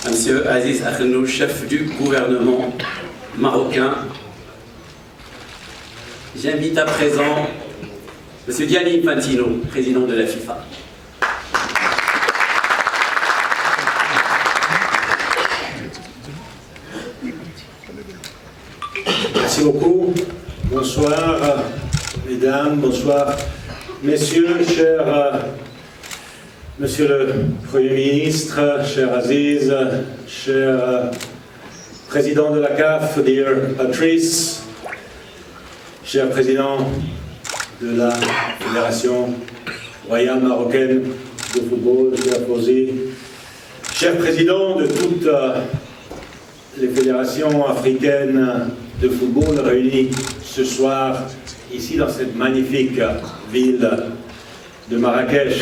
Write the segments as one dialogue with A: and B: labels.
A: Monsieur Aziz Akhnou, chef du gouvernement marocain. J'invite à présent Monsieur Gianni Infantino, président de la FIFA.
B: Merci beaucoup. Bonsoir, mesdames, bonsoir, messieurs, cher Monsieur le Premier ministre, cher Aziz, cher président de la CAF, dear Patrice, cher président de la Fédération royale marocaine de football, cher Fawzi, cher président de toutes les fédérations africaines de football réunies ce soir ici dans cette magnifique ville de Marrakech.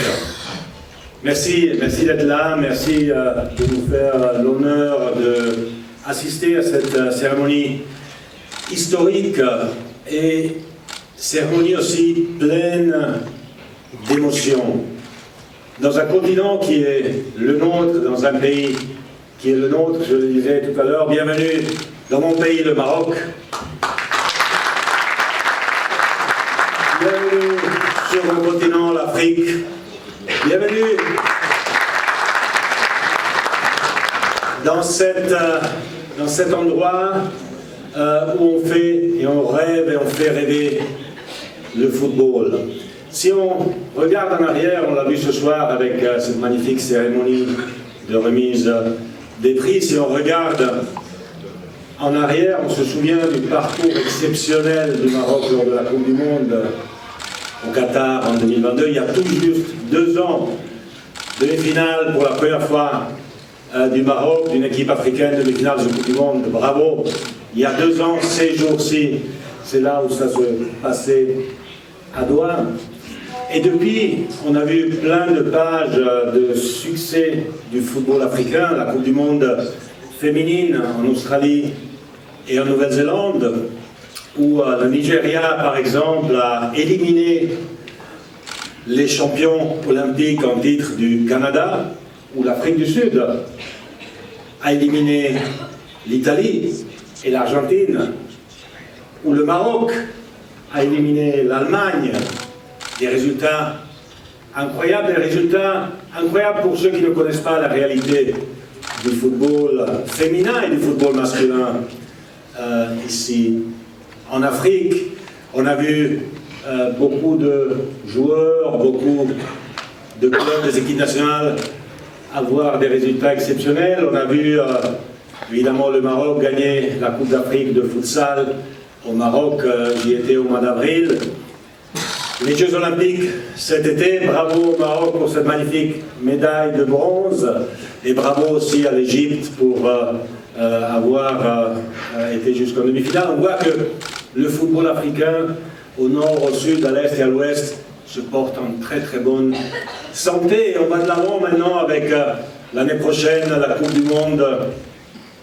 B: Merci d'être là, merci de nous faire l'honneur d'assister à cette cérémonie historique et cérémonie aussi pleine d'émotions. Dans un continent qui est le nôtre, dans un pays qui est le nôtre, je le disais tout à l'heure, bienvenue dans mon pays, le Maroc. Bienvenue sur mon continent, l'Afrique. Bienvenue dans cet endroit où on fait et on rêve et on fait rêver le football. Si on regarde en arrière, on l'a vu ce soir avec cette magnifique cérémonie de remise des prix, si on regarde en arrière, on se souvient du parcours exceptionnel du Maroc lors de la Coupe du Monde au Qatar en 2022. Il y a tout juste 2 ans, demi-finale pour la première fois du Maroc, d'une équipe africaine, demi-finale de Coupe du Monde. Bravo! Il y a 2 ans, ces jours-ci, c'est là où ça se passait à Douane. Et depuis, on a vu plein de pages de succès du football africain, la Coupe du Monde féminine en Australie et en Nouvelle-Zélande, où le Nigeria, par exemple, a éliminé les champions olympiques en titre du Canada, où l'Afrique du Sud a éliminé l'Italie et l'Argentine, où le Maroc a éliminé l'Allemagne. Des résultats incroyables, pour ceux qui ne connaissent pas la réalité du football féminin et du football masculin ici en Afrique. On a vu beaucoup de joueurs, beaucoup de clubs des équipes nationales avoir des résultats exceptionnels. On a vu évidemment le Maroc gagner la Coupe d'Afrique de futsal au Maroc, j'y étais au mois d'avril. Les Jeux Olympiques cet été, bravo au Maroc pour cette magnifique médaille de bronze et bravo aussi à l'Égypte pour avoir été jusqu'en demi-finale. On voit que le football africain, au nord, au sud, à l'est et à l'ouest, se porte en très très bonne santé. Et on va de l'avant maintenant avec l'année prochaine la Coupe du Monde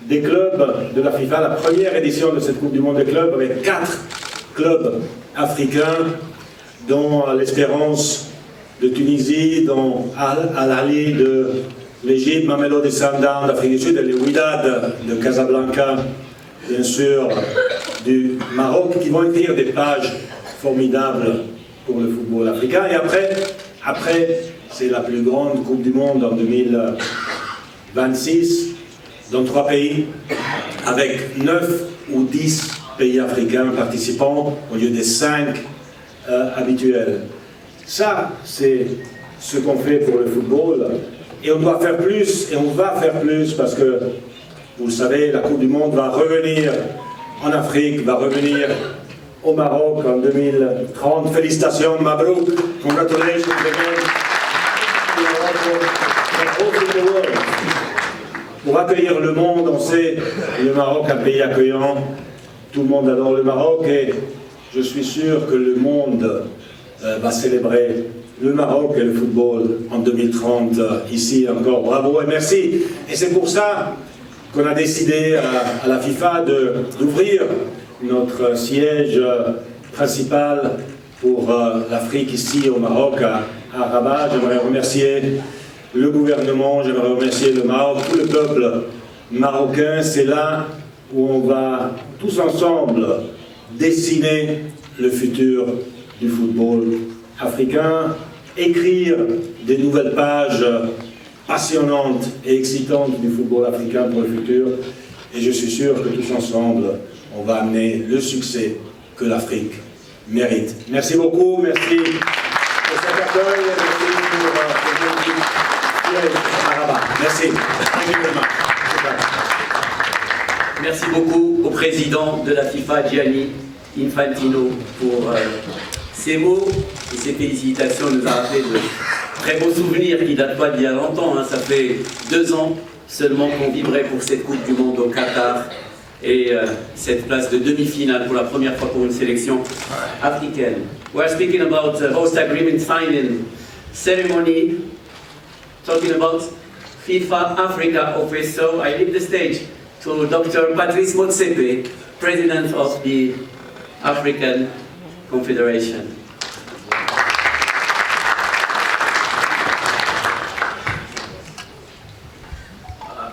B: des clubs de la FIFA, la première édition de cette Coupe du Monde des clubs avec 4 clubs africains, dont l'Espérance de Tunisie, dont Al-Ahli de l'Égypte, Mamelodi Sundowns d'Afrique du Sud et les Wydad de Casablanca, bien sûr, du Maroc, qui vont écrire des pages formidables pour le football africain. Et après c'est la plus grande Coupe du Monde en 2026, dans 3 pays, avec 9 ou 10 pays africains participants, au lieu des 5 habituels. Ça, c'est ce qu'on fait pour le football. Et on doit faire plus, et on va faire plus, parce que, vous le savez, la Coupe du Monde va revenir en Afrique, va revenir au Maroc en 2030. Félicitations, Mabrouk, congratulations again. Pour accueillir le monde, on sait, le Maroc, un pays accueillant, tout le monde adore le Maroc, et je suis sûr que le monde va célébrer le Maroc et le football en 2030, ici encore. Bravo et merci. Et c'est pour ça qu'on a décidé à la FIFA d'ouvrir notre siège principal pour l'Afrique ici au Maroc, à Rabat. J'aimerais remercier le gouvernement, j'aimerais remercier le Maroc, tout le peuple marocain. C'est là où on va tous ensemble dessiner le futur du football africain, écrire des nouvelles pages passionnantes et excitantes du football africain pour le futur. Et je suis sûr que tous ensemble, on va amener le succès que l'Afrique mérite. Merci beaucoup, merci pour cet accueil, merci pour Rabat. Merci.
A: Merci beaucoup au président de la FIFA, Gianni Infantino, pour ces mots et ces félicitations. Il nous a rappelé de très beaux souvenirs qui ne datent pas d'il y a longtemps. Ça fait 2 ans seulement qu'on vibrait pour cette Coupe du Monde au Qatar et cette place de demi-finale pour la première fois pour une sélection africaine. We are speaking about the host agreement signing ceremony, talking about FIFA Africa office. So I leave the stage to Dr. Patrice Motsepe, President of the African Confederation.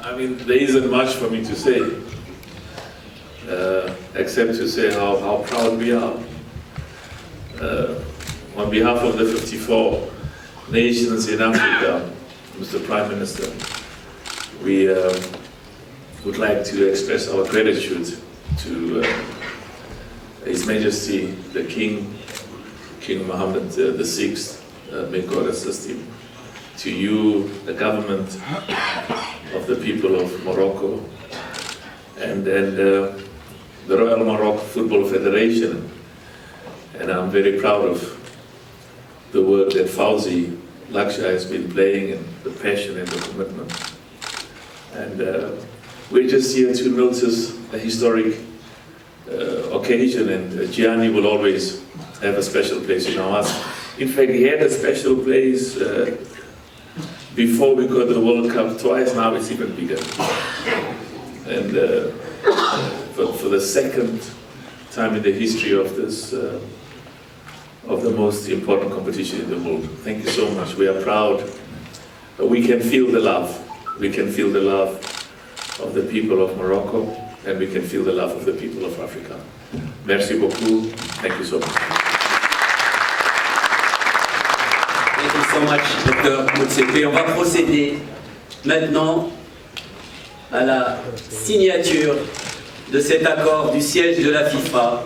C: I mean, there isn't much for me to say, except to say how proud we are. On behalf of the 54 nations in Africa, Mr. Prime Minister, we would like to express our gratitude to His Majesty, the King Mohammed VI, may God assist him, to you, the government of the people of Morocco, and the Royal Morocco Football Federation. And I'm very proud of the work that Fauzi Laksha has been playing, and the passion and the commitment. And we're just here to notice a historic occasion, and Gianni will always have a special place in our hearts. In fact, he had a special place before we got the World Cup twice. Now it's even bigger. And for the second time in the history of this, of the most important competition in the world. Thank you so much. We are proud. We can feel the love. We can feel the love of the people of Morocco, and we can feel the love of the people of Africa. Merci beaucoup. Thank you so much.
A: Thank you so much, Dr. Motsepe. On va procéder maintenant à la signature de cet accord du siège de la FIFA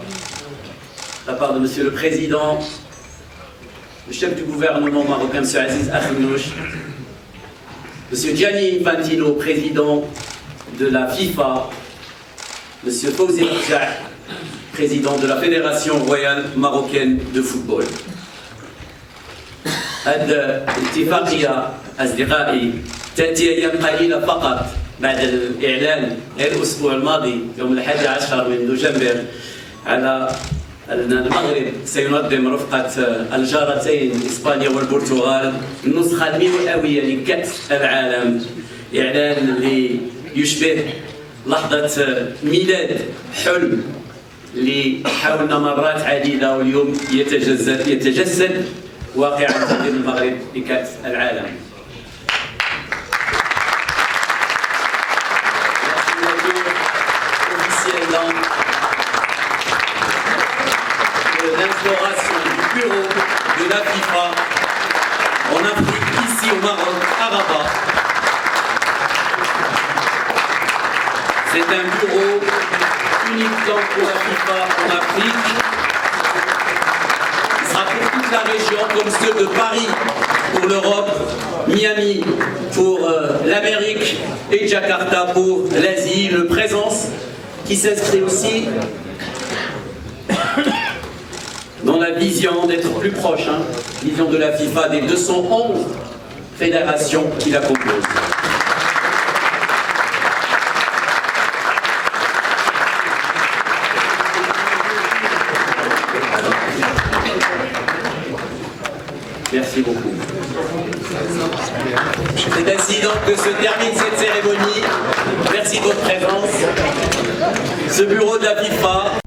A: de la part de Monsieur le Président, le chef du gouvernement marocain, M. Aziz Akhannouch, M. Gianni Infantino, président de la FIFA, M. Fawzi Lakja, président de la Fédération royale marocaine de football. هذه الاتفاقية أصدقائي تأتي أيام قليلة فقط بعد الإعلان الأسبوع الماضي يوم 11 من نوفمبر على أن المغرب سينظم رفقة الجارتين إسبانيا والبرتغال النسخة المئوية لكأس العالم، إعلان يشبه لحظة ميلاد حلم اللي حاولنا مرات عديدة واليوم يتجسد واقعا تقديم المغرب لكأس العالم. L'instauration du bureau de la FIFA en Afrique, ici au Maroc, à Rabat. C'est un bureau unique pour la FIFA en Afrique. Il sera pour toute la région, comme ceux de Paris pour l'Europe, Miami pour l'Amérique et Jakarta pour l'Asie. Une présence qui s'inscrit aussi dans la vision d'être plus proche, vision de la FIFA des 211 fédérations qui la composent. Merci beaucoup. C'est ainsi donc que se termine cette cérémonie. Merci de votre présence. Ce bureau de la FIFA